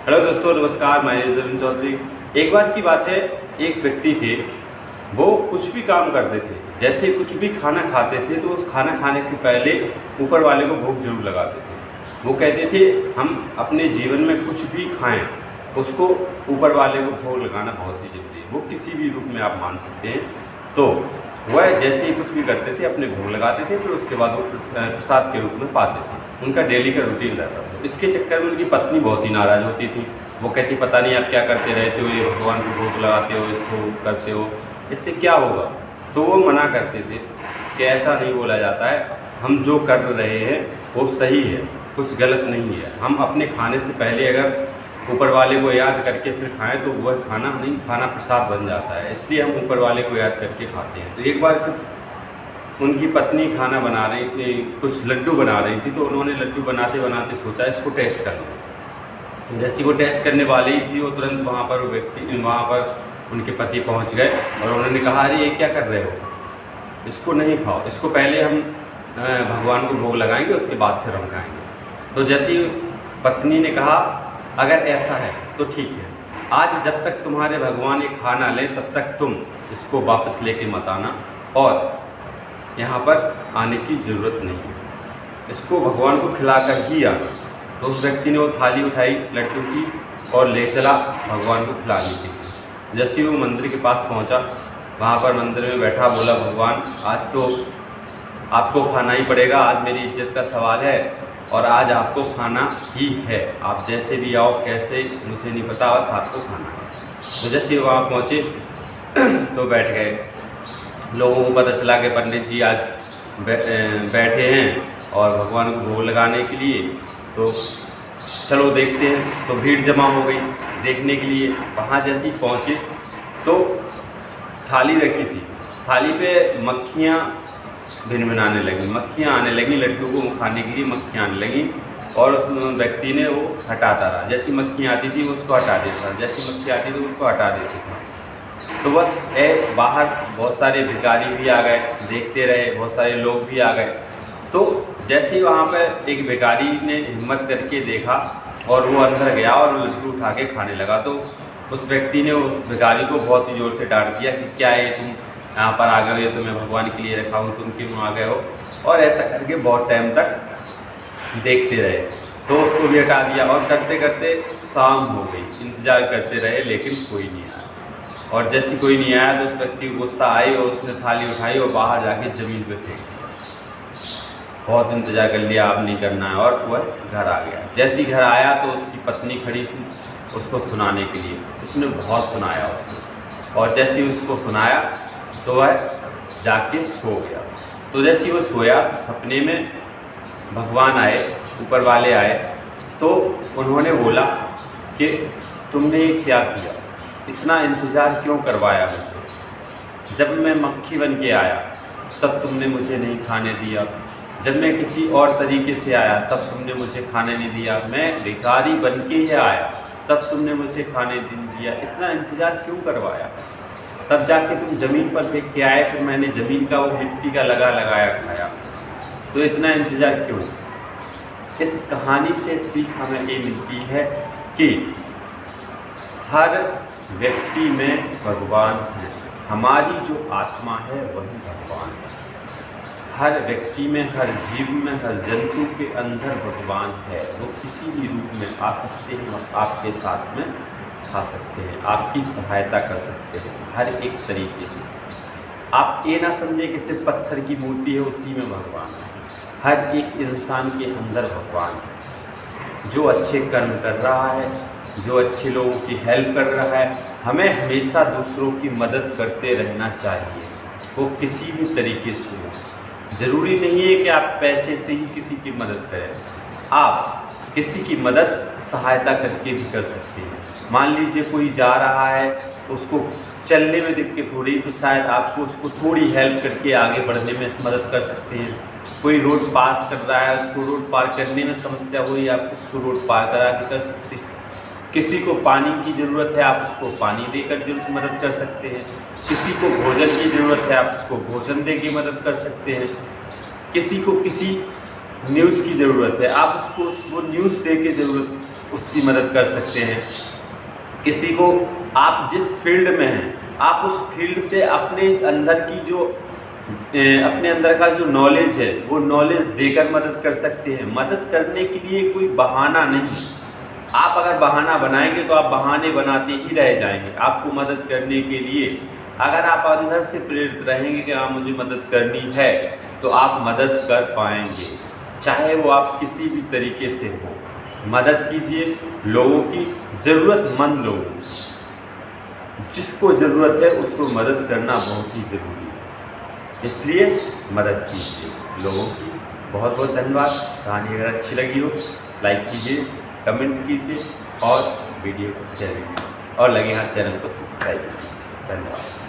Hello दोस्तों, नमस्कार। मैं अरविंद चौधरी। एक बार की बात है, एक व्यक्ति थे, वो कुछ भी काम करते थे। जैसे कुछ भी खाना खाते थे तो उस खाना खाने के पहले ऊपर वाले को भोग जरूर लगाते थे। वो कहते थे हम अपने जीवन में कुछ भी खाएं, उसको ऊपर वाले को भोग लगाना बहुत ही जरूरी है। वो किसी भी रूप में आप मान सकते हैं। तो वह जैसे ही कुछ भी करते थे अपने भोग लगाते थे, फिर उसके बाद वो प्रसाद के रूप में पाते थे। उनका डेली का रूटीन रहता था। इसके चक्कर में उनकी पत्नी बहुत ही नाराज़ होती थी। वो कहती पता नहीं आप क्या करते रहते हो, ये भगवान को भोग लगाते हो, इसको करते हो, इससे क्या होगा। तो वो मना करते थे कि ऐसा नहीं बोला जाता है, हम जो कर रहे हैं वो सही है, कुछ गलत नहीं है। हम अपने खाने से पहले अगर ऊपर वाले को याद करके फिर खाएं तो वह खाना नहीं, खाना प्रसाद बन जाता है। इसलिए हम ऊपर वाले को याद करके खाते हैं। तो एक बार उनकी पत्नी खाना बना रही थी, कुछ लड्डू बना रही थी, तो उन्होंने लड्डू बनाते बनाते सोचा इसको टेस्ट करना। तो जैसे वो टेस्ट करने वाली ही थी, वो तुरंत वहाँ पर उनके पति पहुँच गए और उन्होंने कहा अरे ये क्या कर रहे हो, इसको नहीं खाओ, इसको पहले हम भगवान को भोग लगाएंगे, उसके बाद फिर हम खाएंगे। तो जैसे ही पत्नी ने कहा अगर ऐसा है तो ठीक है, आज जब तक तुम्हारे भगवान ये खाना लें तब तक तुम इसको वापस लेके मत आना और यहाँ पर आने की ज़रूरत नहीं है, इसको भगवान को खिलाकर ही आना। तो उस व्यक्ति ने वो थाली उठाई लड्डू की और ले चला भगवान को खिलाने के लिए। जैसे वो मंदिर के पास पहुँचा, वहाँ पर मंदिर में बैठा, बोला भगवान आज तो आपको खाना ही पड़ेगा, आज मेरी इज्जत का सवाल है और आज आपको खाना ही है। आप जैसे भी आओ, कैसे मुझे नहीं पता, बस आपको खाना है। तो जैसे वहाँ पहुँचे तो बैठ गए। लोगों को पता चला कि पंडित जी आज बैठे हैं और भगवान को भोग लगाने के लिए, तो चलो देखते हैं। तो भीड़ जमा हो गई देखने के लिए। वहाँ जैसे ही पहुँचे तो थाली रखी थी, थाली पे मक्खियाँ भिनभिनाने लगी, मक्खियाँ आने लगी, लड्डू को खाने के लिए मक्खियाँ आने लगी और उस व्यक्ति ने वो हटाता रहा। जैसी मक्खियाँ आती थी उसको हटा देता था, जैसी मक्खी आती थी उसको हटा देता था। तो बस बाहर बहुत सारे भिखारी भी आ गए, देखते रहे, बहुत सारे लोग भी आ गए। तो जैसे ही वहाँ पर एक भिखारी ने हिम्मत करके देखा और वो अंदर गया और लड्डू उठा के खाने लगा, तो उस व्यक्ति ने उस भिखारी को बहुत ही ज़ोर से डांट दिया कि क्या है तुम यहाँ पर आ गए हो, ये तो मैं भगवान के लिए रखा हूँ, तुम क्यों आ गए हो। और ऐसा करके बहुत टाइम तक देखते रहे, तो उसको भी हटा दिया। और करते करते शाम हो गई, इंतज़ार करते रहे लेकिन कोई नहीं आया। और जैसे कोई नहीं आया तो उस व्यक्ति को गुस्सा आई और उसने थाली उठाई और बाहर जाके ज़मीन पे फेंक दी। बहुत इंतज़ार कर लिया, अब नहीं करना है, और वह घर आ गया। जैसे ही घर आया तो उसकी पत्नी खड़ी थी उसको सुनाने के लिए। उसने बहुत सुनाया उसको, और जैसे ही उसको सुनाया तो वह जाके सो गया। तो जैसे ही वो सोया तो सपने में भगवान आए, ऊपर वाले आए, तो उन्होंने बोला कि तुमने क्या किया, इतना इंतज़ार क्यों करवाया मुझे। जब मैं मक्खी बन के आया तब तुमने मुझे नहीं खाने दिया, जब मैं किसी और तरीके से आया तब तुमने मुझे खाने नहीं दिया, मैं भिखारी बन के ही आया तब तुमने मुझे खाने नहीं दिया, इतना इंतज़ार क्यों करवाया। तब जाके तुम ज़मीन पर फेंक के आए, फिर मैंने ज़मीन का वो मिट्टी का लगाया खाया, तो इतना इंतज़ार क्यों। इस कहानी से सीख हमें ये मिलती है कि हर व्यक्ति में भगवान है, हमारी जो आत्मा है वही भगवान है। हर व्यक्ति में, हर जीव में, हर जंतु के अंदर भगवान है। वो किसी भी रूप में आ सकते हैं और आपके साथ में खा सकते हैं, आपकी सहायता कर सकते हैं हर एक तरीके से। आप ये ना समझें कि सिर्फ पत्थर की मूर्ति है उसी में भगवान है। हर एक इंसान के अंदर भगवान है। जो अच्छे कर्म कर रहा है, जो अच्छे लोगों की हेल्प कर रहा है, हमें हमेशा दूसरों की मदद करते रहना चाहिए, वो किसी भी तरीके से हो। ज़रूरी नहीं है कि आप पैसे से ही किसी की मदद करें, आप किसी की मदद सहायता करके भी कर सकते हैं। मान लीजिए कोई जा रहा है, उसको चलने में दिक्कत हो रही, तो शायद आपको उसको थोड़ी हेल्प करके आगे बढ़ने में मदद कर सकते हैं। कोई रोड पास कर रहा है, उसको रोड पार करने में समस्या हो रही है, आप उसको रोड पार करा के कर सकते हैं। किसी को पानी की ज़रूरत है, आप उसको पानी देकर मदद कर सकते हैं। किसी को भोजन की ज़रूरत है, आप उसको भोजन दे के मदद कर सकते हैं। किसी को किसी न्यूज़ की ज़रूरत है, आप उसको वो न्यूज़ दे के उसकी मदद कर सकते हैं। किसी को आप जिस फील्ड में हैं आप उस फील्ड से अपने अंदर की जो अपने अंदर का जो नॉलेज है वो नॉलेज देकर मदद कर सकते हैं। मदद करने के लिए कोई बहाना नहीं। आप अगर बहाना बनाएंगे तो आप बहाने बनाते ही रह जाएंगे। आपको मदद करने के लिए अगर आप अंदर से प्रेरित रहेंगे कि हाँ मुझे मदद करनी है तो आप मदद कर पाएंगे, चाहे वो आप किसी भी तरीके से हो। मदद कीजिए लोगों की, ज़रूरतमंद लोगों, जिसको ज़रूरत है उसको मदद करना बहुत ही ज़रूरी है। इसलिए मदद कीजिए लोगों की। बहुत बहुत धन्यवाद। कहानी अगर अच्छी लगी हो लाइक कीजिए, कमेंट कीजिए और वीडियो को शेयर कीजिए और लगे हाथ चैनल को सब्सक्राइब कीजिए। धन्यवाद।